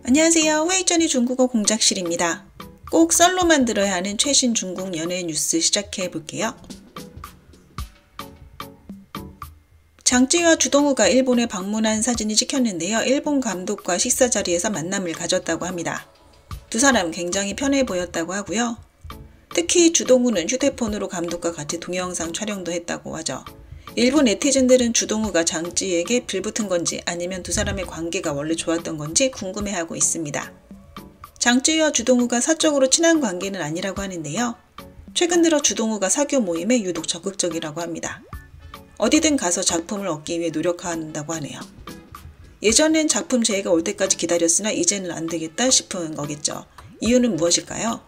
안녕하세요. 회의전이 중국어 공작실입니다. 꼭 썰로만 들어야 하는 최신 중국 연예 뉴스 시작해 볼게요. 장쯔위와 주동우가 일본에 방문한 사진이 찍혔는데요. 일본 감독과 식사 자리에서 만남을 가졌다고 합니다. 두 사람 굉장히 편해 보였다고 하고요. 특히 주동우는 휴대폰으로 감독과 같이 동영상 촬영도 했다고 하죠. 일본 네티즌들은 주동우가 장쯔위에게 빌붙은 건지 아니면 두 사람의 관계가 원래 좋았던 건지 궁금해하고 있습니다. 장쯔위와 주동우가 사적으로 친한 관계는 아니라고 하는데요. 최근 들어 주동우가 사교 모임에 유독 적극적이라고 합니다. 어디든 가서 작품을 얻기 위해 노력한다고 하네요. 예전엔 작품 재해가 올 때까지 기다렸으나 이제는 안 되겠다 싶은 거겠죠. 이유는 무엇일까요?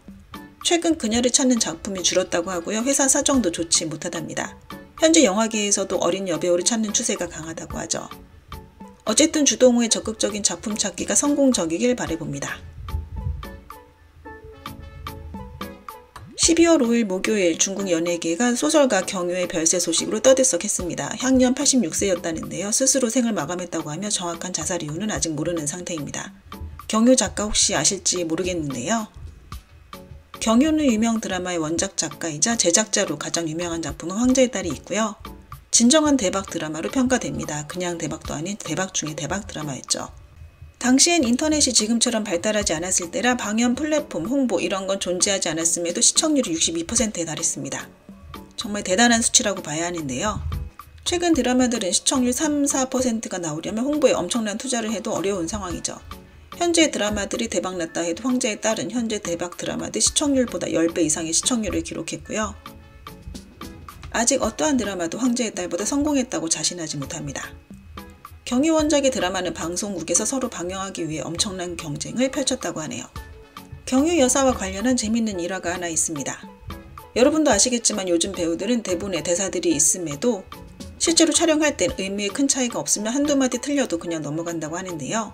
최근 그녀를 찾는 작품이 줄었다고 하고요. 회사 사정도 좋지 못하답니다. 현재 영화계에서도 어린 여배우를 찾는 추세가 강하다고 하죠. 어쨌든 주동우의 적극적인 작품 찾기가 성공적이길 바라봅니다. 12월 5일 목요일 중국 연예계가 소설가 경유의 별세 소식으로 떠들썩했습니다. 향년 86세였다는데요. 스스로 생을 마감했다고 하며 정확한 자살 이유는 아직 모르는 상태입니다. 경유 작가 혹시 아실지 모르겠는데요. 경유는 유명 드라마의 원작 작가이자 제작자로 가장 유명한 작품은 황제의 딸이 있고요. 진정한 대박 드라마로 평가됩니다. 그냥 대박도 아닌 대박 중의 대박 드라마였죠. 당시엔 인터넷이 지금처럼 발달하지 않았을 때라 방연 플랫폼, 홍보 이런 건 존재하지 않았음에도 시청률이 62%에 달했습니다. 정말 대단한 수치라고 봐야 하는데요. 최근 드라마들은 시청률 3-4%가 나오려면 홍보에 엄청난 투자를 해도 어려운 상황이죠. 현재 드라마들이 대박났다 해도 황제의 딸은 현재 대박 드라마들 시청률보다 10배 이상의 시청률을 기록했고요. 아직 어떠한 드라마도 황제의 딸보다 성공했다고 자신하지 못합니다. 경유 원작의 드라마는 방송국에서 서로 방영하기 위해 엄청난 경쟁을 펼쳤다고 하네요. 경유 여사와 관련한 재밌는 일화가 하나 있습니다. 여러분도 아시겠지만 요즘 배우들은 대본에 대사들이 있음에도 실제로 촬영할 땐 의미에 큰 차이가 없으면 한두 마디 틀려도 그냥 넘어간다고 하는데요.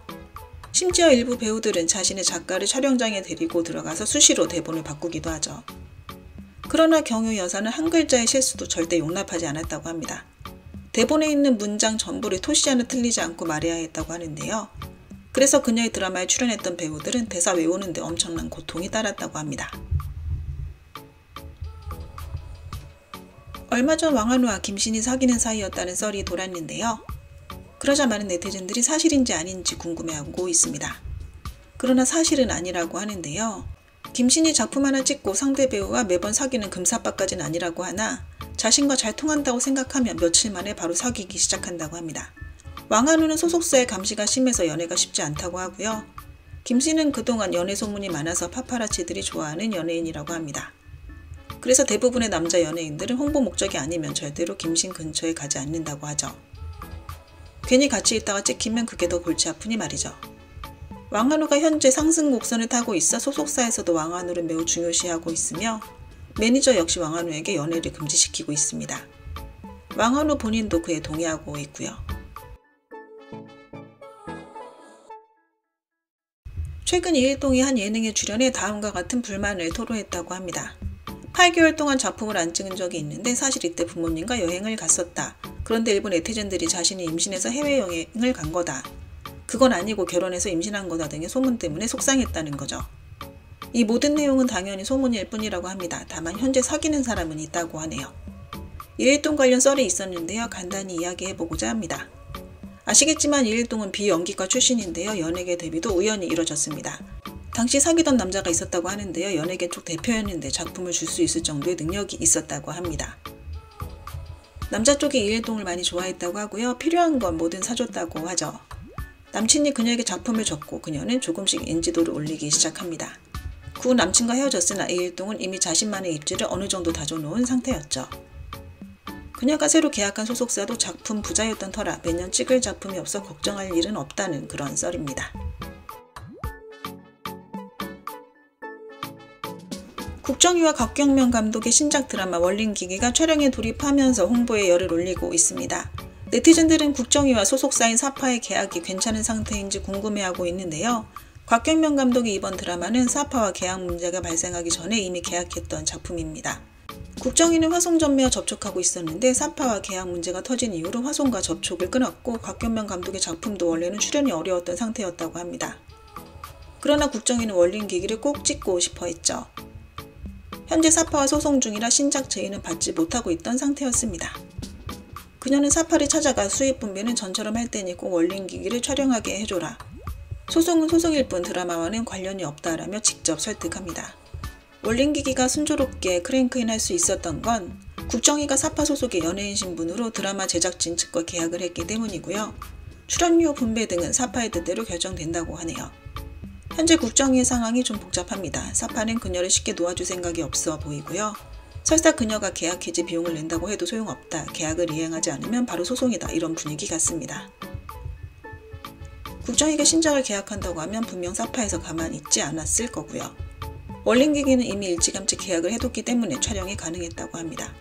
심지어 일부 배우들은 자신의 작가를 촬영장에 데리고 들어가서 수시로 대본을 바꾸기도 하죠. 그러나 경유 여사는 한 글자의 실수도 절대 용납하지 않았다고 합니다. 대본에 있는 문장 전부를 토시 하나 틀리지 않고 말해야 했다고 하는데요. 그래서 그녀의 드라마에 출연했던 배우들은 대사 외우는데 엄청난 고통이 따랐다고 합니다. 얼마 전 왕한우와 김신이 사귀는 사이였다는 썰이 돌았는데요. 그러자 많은 네티즌들이 사실인지 아닌지 궁금해하고 있습니다. 그러나 사실은 아니라고 하는데요. 김신이 작품 하나 찍고 상대 배우와 매번 사귀는 금사빠까지는 아니라고 하나 자신과 잘 통한다고 생각하면 며칠 만에 바로 사귀기 시작한다고 합니다. 왕한우는 소속사의 감시가 심해서 연애가 쉽지 않다고 하고요. 김신은 그동안 연애 소문이 많아서 파파라치들이 좋아하는 연예인이라고 합니다. 그래서 대부분의 남자 연예인들은 홍보 목적이 아니면 절대로 김신 근처에 가지 않는다고 하죠. 괜히 같이 있다가 찍히면 그게 더 골치 아프니 말이죠. 왕한우가 현재 상승 곡선을 타고 있어 소속사에서도 왕한우를 매우 중요시하고 있으며 매니저 역시 왕한우에게 연애를 금지시키고 있습니다. 왕한우 본인도 그에 동의하고 있고요. 최근 이일동이 한 예능에 출연해 다음과 같은 불만을 토로했다고 합니다. 8개월 동안 작품을 안 찍은 적이 있는데 사실 이때 부모님과 여행을 갔었다. 그런데 일본 네티즌들이 자신이 임신해서 해외여행을 간 거다. 그건 아니고 결혼해서 임신한 거다 등의 소문 때문에 속상했다는 거죠. 이 모든 내용은 당연히 소문일 뿐이라고 합니다. 다만 현재 사귀는 사람은 있다고 하네요. 이일동 관련 썰이 있었는데요. 간단히 이야기해보고자 합니다. 아시겠지만 이일동은 비연기과 출신인데요. 연예계 데뷔도 우연히 이뤄졌습니다. 당시 사귀던 남자가 있었다고 하는데요. 연예계 쪽 대표였는데 작품을 줄 수 있을 정도의 능력이 있었다고 합니다. 남자 쪽이 이일동을 많이 좋아했다고 하고요. 필요한 건 뭐든 사줬다고 하죠. 남친이 그녀에게 작품을 줬고 그녀는 조금씩 인지도를 올리기 시작합니다. 그 후 남친과 헤어졌으나 이일동은 이미 자신만의 입지를 어느 정도 다져놓은 상태였죠. 그녀가 새로 계약한 소속사도 작품 부자였던 터라 매년 찍을 작품이 없어 걱정할 일은 없다는 그런 썰입니다. 국정유와 곽경명 감독의 신작 드라마 원린기기가 촬영에 돌입하면서 홍보에 열을 올리고 있습니다. 네티즌들은 국정유와 소속사인 사파의 계약이 괜찮은 상태인지 궁금해하고 있는데요. 곽경명 감독의 이번 드라마는 사파와 계약 문제가 발생하기 전에 이미 계약했던 작품입니다. 국정유는 화송전매와 접촉하고 있었는데 사파와 계약 문제가 터진 이후로 화송과 접촉을 끊었고 곽경명 감독의 작품도 원래는 출연이 어려웠던 상태였다고 합니다. 그러나 국정위는 원린기기를 꼭 찍고 싶어 했죠. 현재 사파와 소송 중이라 신작 제의는 받지 못하고 있던 상태였습니다. 그녀는 사파를 찾아가 수입 분배는 전처럼 할 테니 꼭 원린기기를 촬영하게 해줘라. 소송은 소송일 뿐 드라마와는 관련이 없다라며 직접 설득합니다. 원린기기가 순조롭게 크랭크인 할 수 있었던 건 국정위가 사파 소속의 연예인 신분으로 드라마 제작진 측과 계약을 했기 때문이고요. 출연료 분배 등은 사파의 뜻대로 결정된다고 하네요. 현재 국정위의 상황이 좀 복잡합니다. 사파는 그녀를 쉽게 놓아줄 생각이 없어 보이고요. 설사 그녀가 계약 해지 비용을 낸다고 해도 소용없다. 계약을 이행하지 않으면 바로 소송이다. 이런 분위기 같습니다. 국정위가 신작을 계약한다고 하면 분명 사파에서 가만히 있지 않았을 거고요. 원린기기는 이미 일찌감치 계약을 해뒀기 때문에 촬영이 가능했다고 합니다.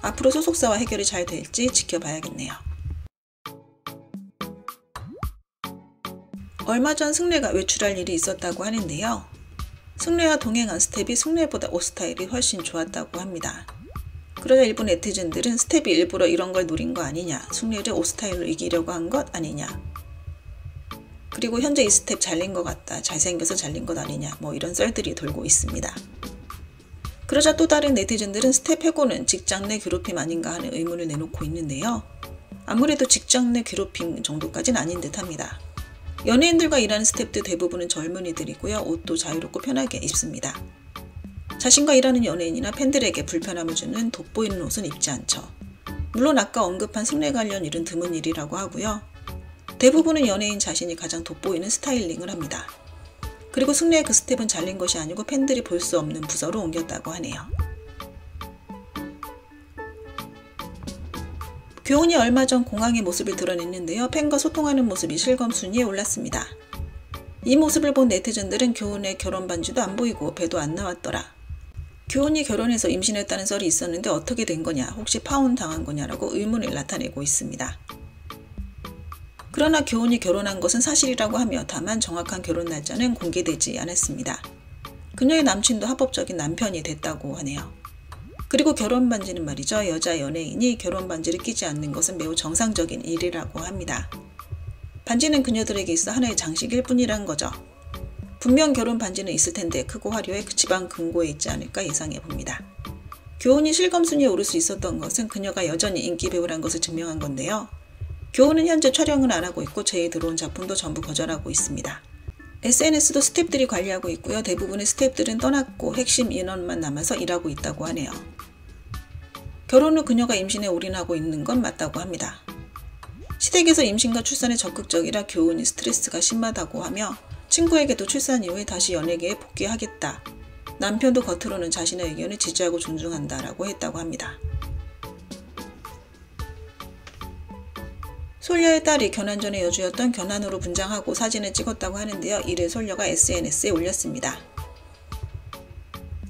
앞으로 소속사와 해결이 잘 될지 지켜봐야겠네요. 얼마 전 승래가 외출할 일이 있었다고 하는데요. 승래와 동행한 스텝이 승래보다 옷 스타일이 훨씬 좋았다고 합니다. 그러자 일부 네티즌들은 스텝이 일부러 이런 걸 노린 거 아니냐, 승래를 옷 스타일로 이기려고 한 것 아니냐, 그리고 현재 이 스텝 잘린 것 같다, 잘생겨서 잘린 것 아니냐, 뭐 이런 썰들이 돌고 있습니다. 그러자 또 다른 네티즌들은 스텝 해고는 직장 내 괴롭힘 아닌가 하는 의문을 내놓고 있는데요. 아무래도 직장 내 괴롭힘 정도까지는 아닌 듯합니다. 연예인들과 일하는 스텝들 대부분은 젊은이들이고요. 옷도 자유롭고 편하게 입습니다. 자신과 일하는 연예인이나 팬들에게 불편함을 주는 돋보이는 옷은 입지 않죠. 물론 아까 언급한 승래 관련 일은 드문 일이라고 하고요. 대부분은 연예인 자신이 가장 돋보이는 스타일링을 합니다. 그리고 승래의 그 스텝은 잘린 것이 아니고 팬들이 볼 수 없는 부서로 옮겼다고 하네요. 교훈이 얼마 전 공항의 모습을 드러냈는데요. 팬과 소통하는 모습이 실검 순위에 올랐습니다. 이 모습을 본 네티즌들은 교훈의 결혼 반지도 안 보이고 배도 안 나왔더라. 교훈이 결혼해서 임신했다는 썰이 있었는데 어떻게 된 거냐, 혹시 파혼 당한 거냐라고 의문을 나타내고 있습니다. 그러나 교훈이 결혼한 것은 사실이라고 하며 다만 정확한 결혼 날짜는 공개되지 않았습니다. 그녀의 남친도 합법적인 남편이 됐다고 하네요. 그리고 결혼 반지는 말이죠. 여자 연예인이 결혼 반지를 끼지 않는 것은 매우 정상적인 일이라고 합니다. 반지는 그녀들에게 있어 하나의 장식일 뿐이란 거죠. 분명 결혼 반지는 있을 텐데 크고 화려해 지방 금고에 있지 않을까 예상해 봅니다. 교훈이 실검 순위에 오를 수 있었던 것은 그녀가 여전히 인기 배우란 것을 증명한 건데요. 교훈은 현재 촬영을 안 하고 있고 제의 들어온 작품도 전부 거절하고 있습니다. SNS도 스태프들이 관리하고 있고요. 대부분의 스태프들은 떠났고 핵심 인원만 남아서 일하고 있다고 하네요. 결혼 후 그녀가 임신에 올인하고 있는 건 맞다고 합니다. 시댁에서 임신과 출산에 적극적이라 교훈이 스트레스가 심하다고 하며 친구에게도 출산 이후에 다시 연예계에 복귀하겠다. 남편도 겉으로는 자신의 의견을 지지하고 존중한다라고 했다고 합니다. 솔려의 딸이 결혼 전의 여주였던 견환으로 분장하고 사진을 찍었다고 하는데요. 이를 솔려가 SNS에 올렸습니다.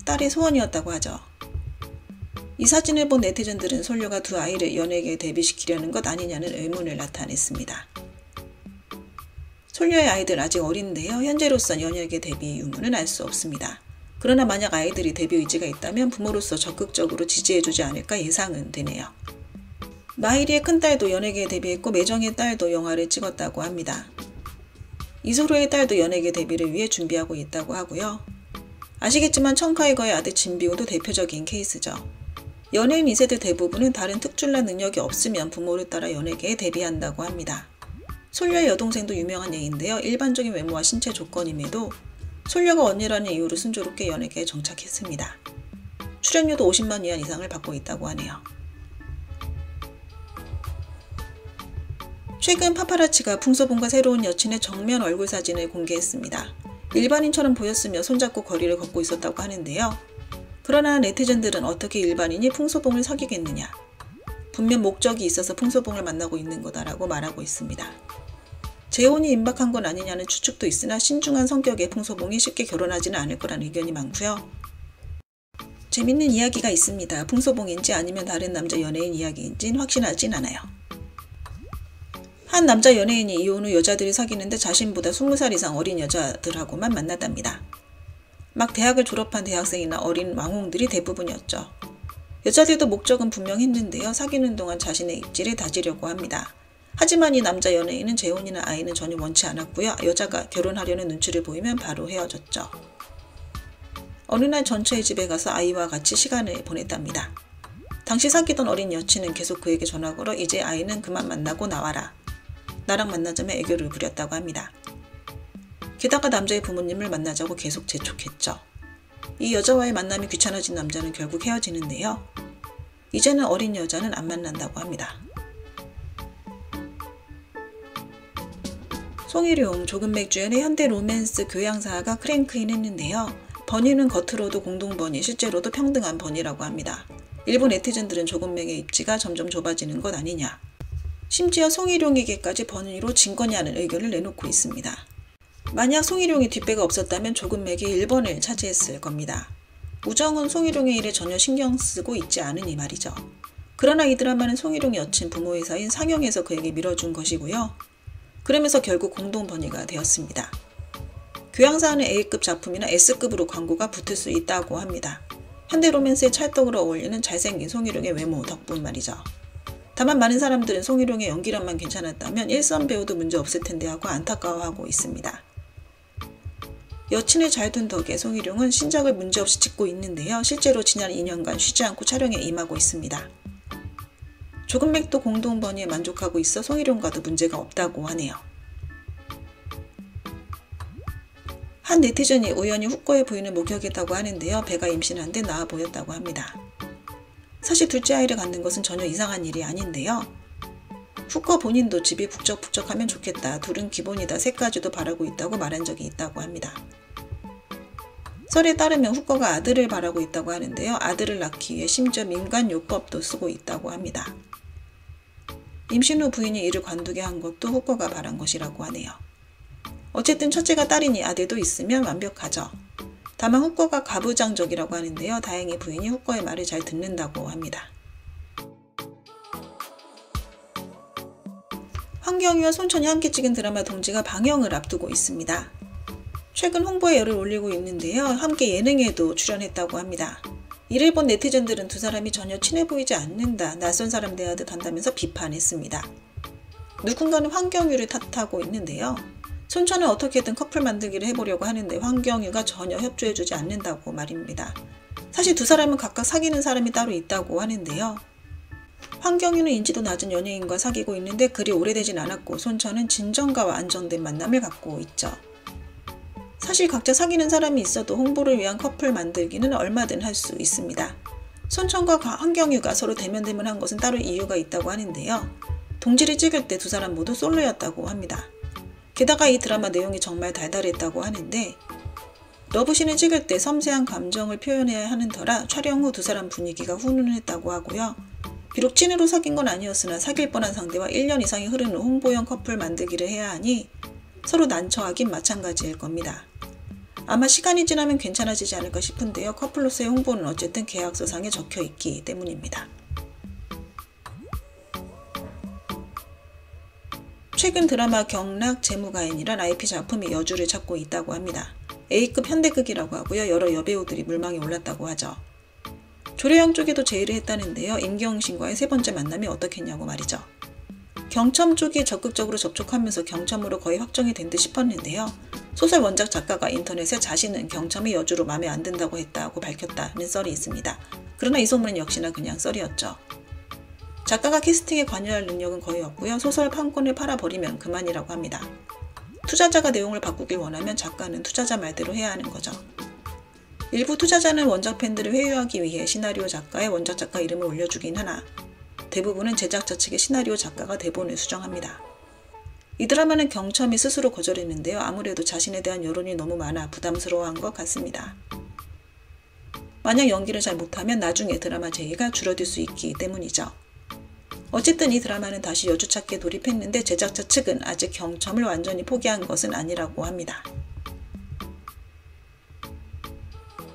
딸의 소원이었다고 하죠. 이 사진을 본 네티즌들은 솔려가 두 아이를 연예계에 데뷔시키려는 것 아니냐는 의문을 나타냈습니다. 솔려의 아이들 아직 어린데요. 현재로선 연예계 데뷔 유무는 알 수 없습니다. 그러나 만약 아이들이 데뷔 의지가 있다면 부모로서 적극적으로 지지해주지 않을까 예상은 되네요. 마이리의 큰딸도 연예계에 데뷔했고 매정의 딸도 영화를 찍었다고 합니다. 이소로의 딸도 연예계 데뷔를 위해 준비하고 있다고 하고요. 아시겠지만 청카이거의 아들 진비호도 대표적인 케이스죠. 연예인 2세들 대부분은 다른 특출난 능력이 없으면 부모를 따라 연예계에 데뷔한다고 합니다. 솔려의 여동생도 유명한 예인데요. 일반적인 외모와 신체 조건임에도 솔려가 언니라는 이유로 순조롭게 연예계에 정착했습니다. 출연료도 50만 위안 이상을 받고 있다고 하네요. 최근 파파라치가 풍소봉과 새로운 여친의 정면 얼굴 사진을 공개했습니다. 일반인처럼 보였으며 손잡고 거리를 걷고 있었다고 하는데요. 그러나 네티즌들은 어떻게 일반인이 풍소봉을 사귀겠느냐, 분명 목적이 있어서 풍소봉을 만나고 있는 거다라고 말하고 있습니다. 재혼이 임박한 건 아니냐는 추측도 있으나 신중한 성격의 풍소봉이 쉽게 결혼하지는 않을 거란 의견이 많고요. 재밌는 이야기가 있습니다. 풍소봉인지 아니면 다른 남자 연예인 이야기인지는 확신하진 않아요. 한 남자 연예인이 이혼 후 여자들이 사귀는데 자신보다 20살 이상 어린 여자들하고만 만났답니다. 막 대학을 졸업한 대학생이나 어린 왕홍들이 대부분이었죠. 여자들도 목적은 분명했는데요. 사귀는 동안 자신의 입지를 다지려고 합니다. 하지만 이 남자 연예인은 재혼이나 아이는 전혀 원치 않았고요. 여자가 결혼하려는 눈치를 보이면 바로 헤어졌죠. 어느 날 전처의 집에 가서 아이와 같이 시간을 보냈답니다. 당시 사귀던 어린 여친은 계속 그에게 전화 걸어 이제 아이는 그만 만나고 나와라. 나랑 만나자며 애교를 부렸다고 합니다. 게다가 남자의 부모님을 만나자고 계속 재촉했죠. 이 여자와의 만남이 귀찮아진 남자는 결국 헤어지는데요. 이제는 어린 여자는 안 만난다고 합니다. 송일용, 조금맥 주연의 현대 로맨스 교양사가 크랭크인 했는데요. 버니는 겉으로도 공동버니, 실제로도 평등한 버니라고 합니다. 일부 네티즌들은 조금맥의 입지가 점점 좁아지는 것 아니냐. 심지어 송일용에게까지 버니로 진거냐는 의견을 내놓고 있습니다. 만약 송일용이 뒷배가 없었다면 조금맥이 1번을 차지했을 겁니다. 우정은 송일용의 일에 전혀 신경 쓰고 있지 않으니 말이죠. 그러나 이 드라마는 송일용 여친 부모의 사이인 상영에서 그에게 밀어준 것이고요. 그러면서 결국 공동번이가 되었습니다. 교양사는 A급 작품이나 S급으로 광고가 붙을 수 있다고 합니다. 현대 로맨스의 찰떡으로 어울리는 잘생긴 송일용의 외모 덕분 말이죠. 다만 많은 사람들은 송일용의 연기력만 괜찮았다면 일선 배우도 문제 없을 텐데 하고 안타까워하고 있습니다. 여친을 잘 둔 덕에 송일용은 신작을 문제없이 찍고 있는데요. 실제로 지난 2년간 쉬지 않고 촬영에 임하고 있습니다. 조금맥도 공동번이에 만족하고 있어 송일용과도 문제가 없다고 하네요. 한 네티즌이 우연히 후꺼의 부인을 목격했다고 하는데요. 배가 임신한 데 나아 보였다고 합니다. 사실 둘째 아이를 갖는 것은 전혀 이상한 일이 아닌데요. 후꺼 본인도 집이 북적북적하면 좋겠다. 둘은 기본이다. 셋까지도 바라고 있다고 말한 적이 있다고 합니다. 설에 따르면 후꺼가 아들을 바라고 있다고 하는데요. 아들을 낳기 위해 심지어 민간요법도 쓰고 있다고 합니다. 임신 후 부인이 이를 관두게 한 것도 후꺼가 바란 것이라고 하네요. 어쨌든 첫째가 딸이니 아들도 있으면 완벽하죠. 다만 후꺼가 가부장적이라고 하는데요. 다행히 부인이 후꺼의 말을 잘 듣는다고 합니다. 황경유와 손천이 함께 찍은 드라마 동지가 방영을 앞두고 있습니다. 최근 홍보에 열을 올리고 있는데요. 함께 예능에도 출연했다고 합니다. 이를 본 네티즌들은 두 사람이 전혀 친해 보이지 않는다. 낯선 사람 대하듯 한다면서 비판했습니다. 누군가는 황경유를 탓하고 있는데요. 손천은 어떻게든 커플 만들기를 해보려고 하는데 황경유가 전혀 협조해주지 않는다고 말입니다. 사실 두 사람은 각각 사귀는 사람이 따로 있다고 하는데요. 황경유는 인지도 낮은 연예인과 사귀고 있는데 그리 오래되진 않았고 손천은 진정가와 안정된 만남을 갖고 있죠. 사실 각자 사귀는 사람이 있어도 홍보를 위한 커플 만들기는 얼마든 할 수 있습니다. 손천과 황경유가 서로 대면대면한 것은 따로 이유가 있다고 하는데요. 동지를 찍을 때 두 사람 모두 솔로였다고 합니다. 게다가 이 드라마 내용이 정말 달달했다고 하는데 러브씬을 찍을 때 섬세한 감정을 표현해야 하는 터라 촬영 후 두 사람 분위기가 훈훈했다고 하고요. 비록 찐으로 사귄 건 아니었으나 사귈 뻔한 상대와 1년 이상이 흐른 후 홍보용 커플 만들기를 해야 하니 서로 난처하긴 마찬가지일 겁니다. 아마 시간이 지나면 괜찮아지지 않을까 싶은데요. 커플로서의 홍보는 어쨌든 계약서상에 적혀있기 때문입니다. 최근 드라마 경락 재무가인이란 IP 작품이 여주를 찾고 있다고 합니다. A급 현대극이라고 하고요. 여러 여배우들이 물망에 올랐다고 하죠. 조례영 쪽에도 제의를 했다는데요. 임경신과의 세 번째 만남이 어떻겠냐고 말이죠. 경첨 쪽이 적극적으로 접촉하면서 경첨으로 거의 확정이 된 듯 싶었는데요. 소설 원작 작가가 인터넷에 자신은 경첨이 여주로 마음에 안 든다고 했다고 밝혔다는 썰이 있습니다. 그러나 이 소문은 역시나 그냥 썰이었죠. 작가가 캐스팅에 관여할 능력은 거의 없고요. 소설 판권을 팔아버리면 그만이라고 합니다. 투자자가 내용을 바꾸길 원하면 작가는 투자자 말대로 해야 하는 거죠. 일부 투자자는 원작 팬들을 회유하기 위해 시나리오 작가에 원작 작가 이름을 올려주긴 하나 대부분은 제작자 측의 시나리오 작가가 대본을 수정합니다. 이 드라마는 경첨이 스스로 거절했는데요. 아무래도 자신에 대한 여론이 너무 많아 부담스러워한 것 같습니다. 만약 연기를 잘 못하면 나중에 드라마 제의가 줄어들 수 있기 때문이죠. 어쨌든 이 드라마는 다시 여주 찾기에 돌입했는데 제작자 측은 아직 경첨을 완전히 포기한 것은 아니라고 합니다.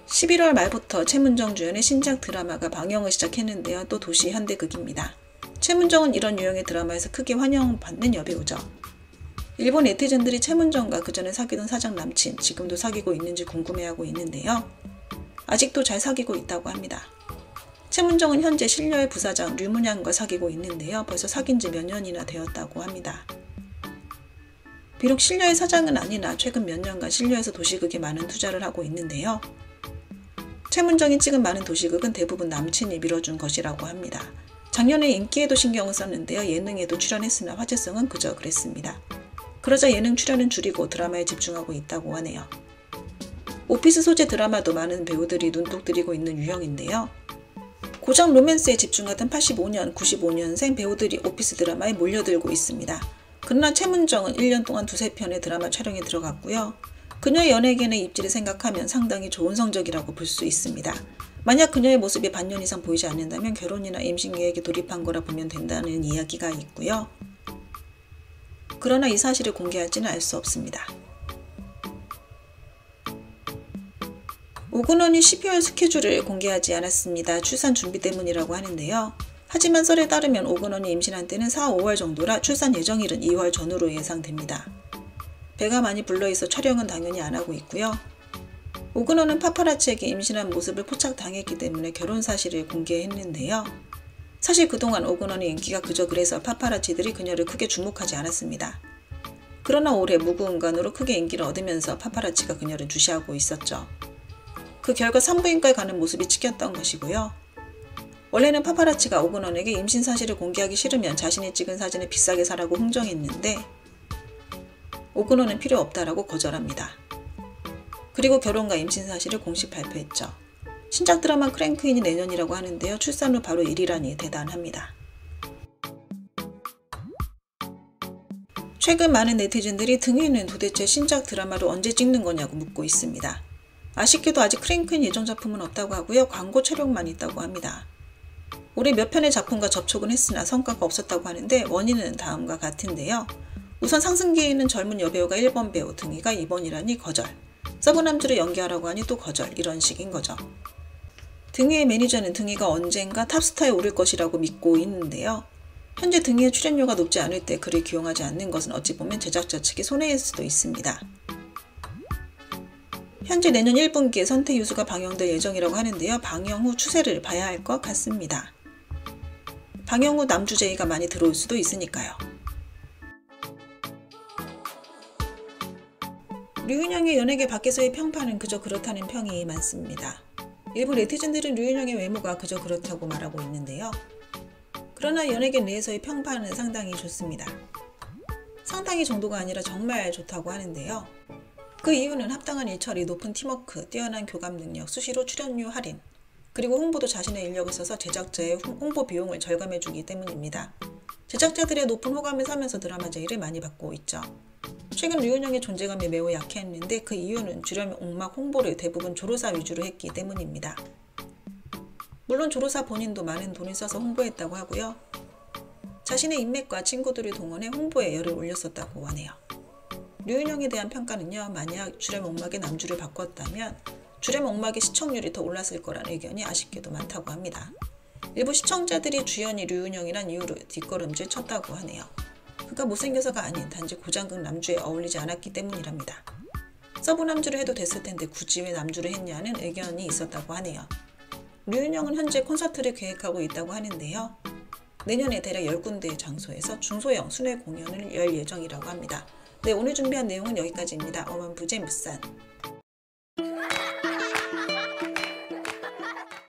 11월 말부터 최문정 주연의 신작 드라마가 방영을 시작했는데요. 또 도시 현대극입니다. 최문정은 이런 유형의 드라마에서 크게 환영받는 여배우죠. 일본 네티즌들이 최문정과 그전에 사귀던 사장 남친, 지금도 사귀고 있는지 궁금해하고 있는데요. 아직도 잘 사귀고 있다고 합니다. 최문정은 현재 신녀의 부사장 류문양과 사귀고 있는데요. 벌써 사귄 지 몇 년이나 되었다고 합니다. 비록 신녀의 사장은 아니나 최근 몇 년간 신녀에서 도시극에 많은 투자를 하고 있는데요. 최문정이 찍은 많은 도시극은 대부분 남친이 밀어준 것이라고 합니다. 작년에 인기에도 신경을 썼는데요. 예능에도 출연했으나 화제성은 그저 그랬습니다. 그러자 예능 출연은 줄이고 드라마에 집중하고 있다고 하네요. 오피스 소재 드라마도 많은 배우들이 눈독 들이고 있는 유형인데요. 고전 로맨스에 집중하던 85년, 95년생 배우들이 오피스 드라마에 몰려들고 있습니다. 그러나 최문정은 1년 동안 두세 편의 드라마 촬영에 들어갔고요. 그녀의 연예계의 입지를 생각하면 상당히 좋은 성적이라고 볼 수 있습니다. 만약 그녀의 모습이 반년 이상 보이지 않는다면 결혼이나 임신 계획에 돌입한 거라 보면 된다는 이야기가 있고요. 그러나 이 사실을 공개할지는 알 수 없습니다. 오근원이 12월 스케줄을 공개하지 않았습니다. 출산 준비 때문이라고 하는데요. 하지만 썰에 따르면 오근원이 임신한 때는 4, 5월 정도라 출산 예정일은 2월 전후로 예상됩니다. 배가 많이 불러있어 촬영은 당연히 안 하고 있고요. 오근원은 파파라치에게 임신한 모습을 포착당했기 때문에 결혼 사실을 공개했는데요. 사실 그동안 오근원의 인기가 그저 그래서 파파라치들이 그녀를 크게 주목하지 않았습니다. 그러나 올해 무구응간으로 크게 인기를 얻으면서 파파라치가 그녀를 주시하고 있었죠. 그 결과 산부인과에 가는 모습이 찍혔던 것이고요. 원래는 파파라치가 오근원에게 임신 사실을 공개하기 싫으면 자신이 찍은 사진을 비싸게 사라고 흥정했는데 오근원은 필요 없다라고 거절합니다. 그리고 결혼과 임신 사실을 공식 발표했죠. 신작 드라마 크랭크인이 내년이라고 하는데요. 출산 후 바로 1위라니 대단합니다. 최근 많은 네티즌들이 등위는 도대체 신작 드라마를 언제 찍는 거냐고 묻고 있습니다. 아쉽게도 아직 크랭크인 예정 작품은 없다고 하고요. 광고 촬영만 있다고 합니다. 올해 몇 편의 작품과 접촉은 했으나 성과가 없었다고 하는데 원인은 다음과 같은데요. 우선 상승기에 있는 젊은 여배우가 1번 배우, 등위가 2번이라니 거절. 서브남주를 연기하라고 하니 또 거절. 이런 식인 거죠. 등위의 매니저는 등위가 언젠가 탑스타에 오를 것이라고 믿고 있는데요. 현재 등위의 출연료가 높지 않을 때 그를 기용하지 않는 것은 어찌 보면 제작자 측의 손해일 수도 있습니다. 현재 내년 1분기에 선택유수가 방영될 예정이라고 하는데요. 방영 후 추세를 봐야 할 것 같습니다. 방영 후 남주 제의가 많이 들어올 수도 있으니까요. 류인형의 연예계 밖에서의 평판은 그저 그렇다는 평이 많습니다. 일부 네티즌들은 류인형의 외모가 그저 그렇다고 말하고 있는데요. 그러나 연예계 내에서의 평판은 상당히 좋습니다. 상당히 정도가 아니라 정말 좋다고 하는데요. 그 이유는 합당한 일처리, 높은 팀워크, 뛰어난 교감 능력, 수시로 출연료 할인, 그리고 홍보도 자신의 인력을 써서 제작자의 홍보 비용을 절감해주기 때문입니다. 제작자들의 높은 호감을 사면서 드라마 제의를 많이 받고 있죠. 최근 류은영의 존재감이 매우 약했는데 그 이유는 주렴 옥막 홍보를 대부분 조로사 위주로 했기 때문입니다. 물론 조로사 본인도 많은 돈을 써서 홍보했다고 하고요. 자신의 인맥과 친구들을 동원해 홍보에 열을 올렸었다고 하네요. 류은영에 대한 평가는요. 만약 주렴 옥막의 남주를 바꿨다면 주렴 옥막의 시청률이 더 올랐을 거란 의견이 아쉽게도 많다고 합니다. 일부 시청자들이 주연이 류은영이란 이유로 뒷걸음질 쳤다고 하네요. 그가 못생겨서가 아닌 단지 고장극 남주에 어울리지 않았기 때문이랍니다. 서브 남주를 해도 됐을 텐데 굳이 왜 남주를 했냐는 의견이 있었다고 하네요. 류은영은 현재 콘서트를 계획하고 있다고 하는데요. 내년에 대략 10군데의 장소에서 중소형 순회 공연을 열 예정이라고 합니다. 네, 오늘 준비한 내용은 여기까지입니다. 어만부제 무산.